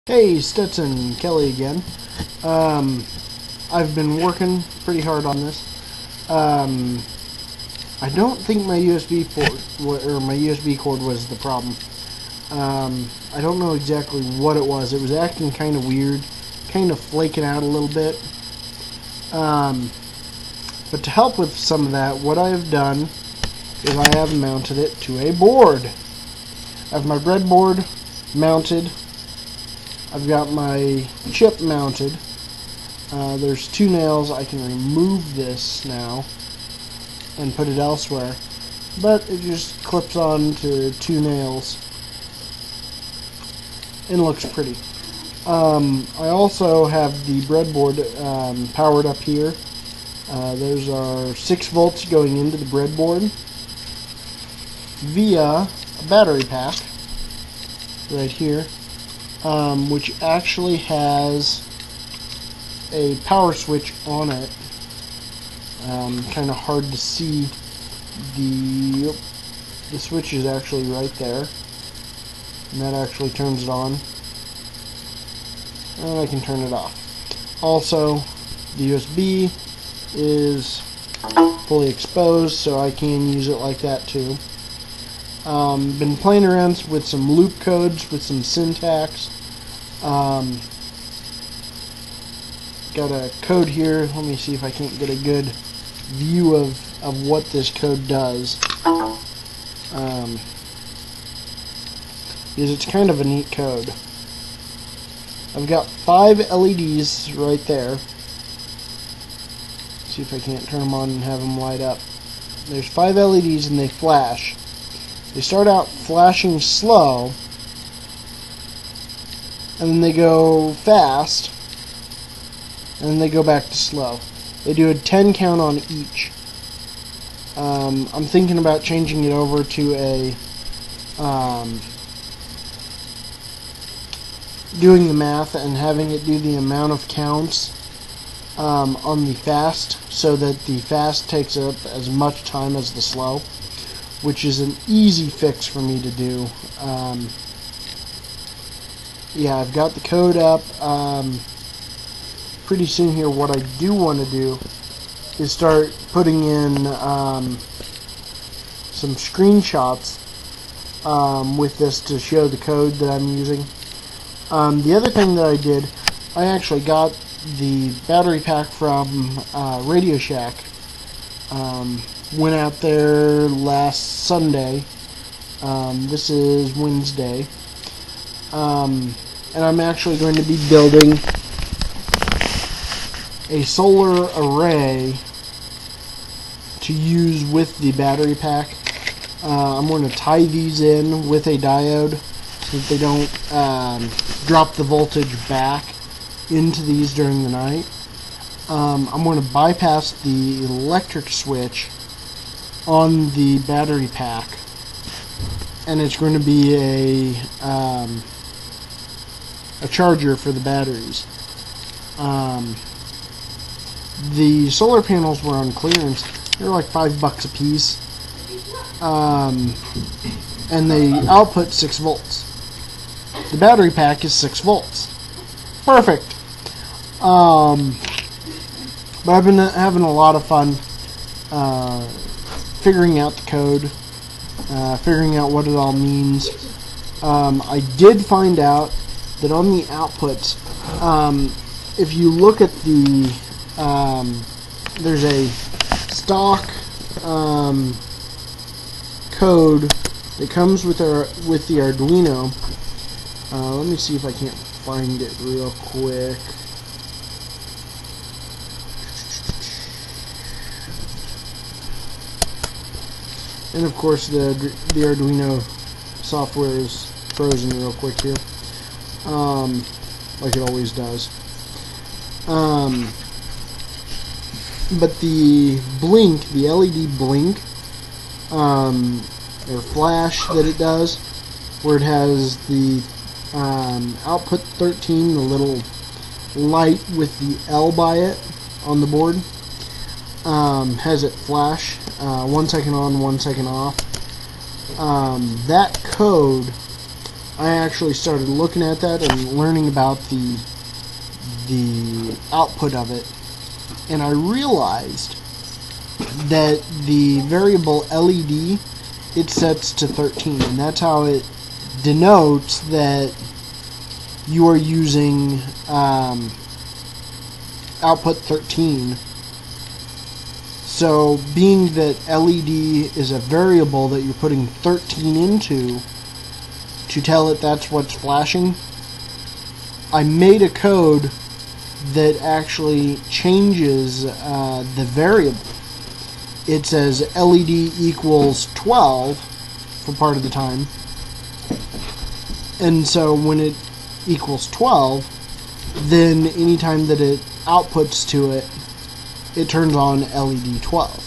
Hey, Stetson, Kelly again. I've been working pretty hard on this. I don't think my USB port or my USB cord was the problem. I don't know exactly what it was. It was acting kind of weird, kind of flaking out a little bit. But to help with some of that, what I have done is I have mounted it to a board. I have my breadboard mounted. I've got my chip mounted. There's two nails. I can remove this now and put it elsewhere, but it just clips on to two nails and looks pretty. I also have the breadboard powered up here. Those are 6 volts going into the breadboard via a battery pack right here. Which actually has a power switch on it. Kind of hard to see. The switch is actually right there, and that actually turns it on, and I can turn it off. Also, the USB is fully exposed, so I can use it like that too. Been playing around with some loop codes, with some syntax. Got a code here. Let me see if I can't get a good view of what this code does. Because it's kind of a neat code. I've got 5 LEDs right there. See if I can't turn them on and have them light up. There's 5 LEDs and they flash. They start out flashing slow, and then they go fast, and then they go back to slow. They do a 10 count on each. I'm thinking about changing it over to a doing the math and having it do the amount of counts on the fast, so that the fast takes up as much time as the slow, which is an easy fix for me to do. Yeah, I've got the code up. Pretty soon here, what I do want to do is start putting in some screenshots with this to show the code that I'm using. The other thing that I did, I actually got the battery pack from Radio Shack. Went out there last Sunday. This is Wednesday. And I'm actually going to be building a solar array to use with the battery pack. I'm going to tie these in with a diode so that they don't drop the voltage back into these during the night. I'm going to bypass the electric switch on the battery pack, and it's going to be a charger for the batteries. The solar panels were on clearance. They were like $5 a piece, and they output 6 volts. The battery pack is 6 volts. Perfect. But I've been having a lot of fun figuring out the code, figuring out what it all means. I did find out that on the outputs, if you look at the, there's a stock code that comes with the Arduino. Let me see if I can't find it real quick. And of course, the Arduino software is frozen real quick here, like it always does. But the blink, the LED blink, or flash that it does, where it has the output 13, the little light with the L by it on the board, has it flash 1 second on, 1 second off. That code I actually started looking at that and learning about the output of it, and I realized that the variable LED, it sets to 13, and that's how it denotes that you are using output 13. So being that LED is a variable that you're putting 13 into to tell it that's what's flashing, I made a code that actually changes the variable. It says LED equals 12 for part of the time, and so when it equals 12, then anytime that it outputs to it, it turns on LED 12.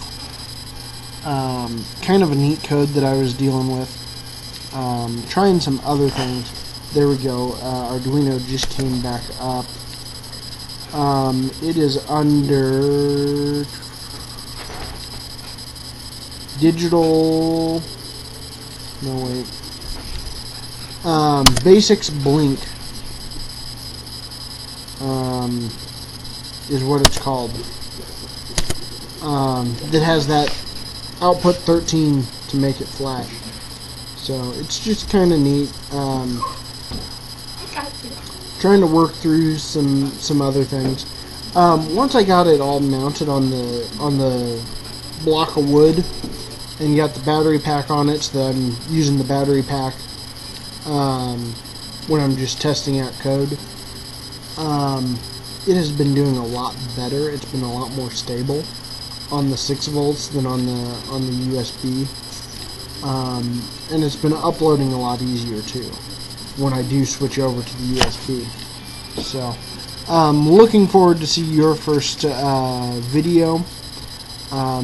Kind of a neat code that I was dealing with. Trying some other things. There we go. Arduino just came back up. It is under digital. No, wait. Basics Blink is what it's called. That has that output 13 to make it flash. So it's just kind of neat. Trying to work through some other things. Once I got it all mounted on the block of wood and got the battery pack on it, so that I'm using the battery pack when I'm just testing out code. It has been doing a lot better. It's been a lot more stable on the 6 volts than on the USB, and it's been uploading a lot easier too when I do switch over to the USB. So looking forward to see your first video.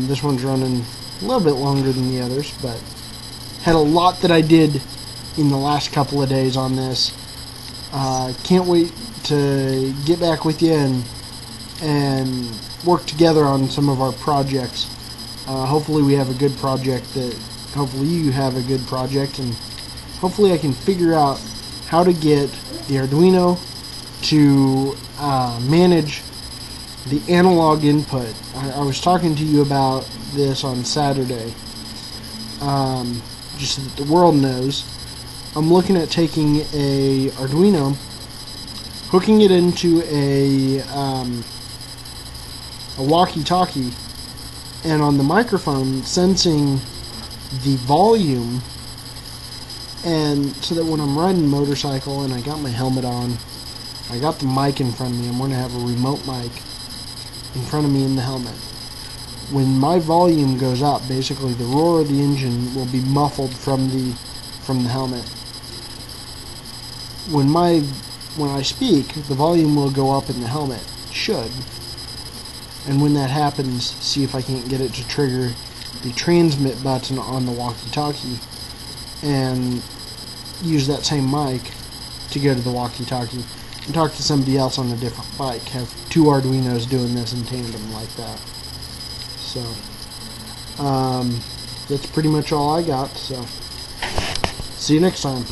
This one's running a little bit longer than the others, but had a lot that I did in the last couple of days on this. Can't wait to get back with you and work together on some of our projects. Hopefully we have a good project hopefully you have a good project, and hopefully I can figure out how to get the Arduino to manage the analog input. I was talking to you about this on Saturday, just so that the world knows. I'm looking at taking a Arduino, hooking it into a walkie-talkie, and on the microphone sensing the volume, and so that when I'm riding a motorcycle and I got my helmet on, I got the mic in front of me, I'm going to have a remote mic in front of me in the helmet. When my volume goes up, basically the roar of the engine will be muffled from the helmet. When I speak, the volume will go up in the helmet. It should. And when that happens, see if I can't get it to trigger the transmit button on the walkie-talkie and use that same mic to go to the walkie-talkie and talk to somebody else on a different bike. Have 2 Arduinos doing this in tandem like that. So that's pretty much all I got. So see you next time.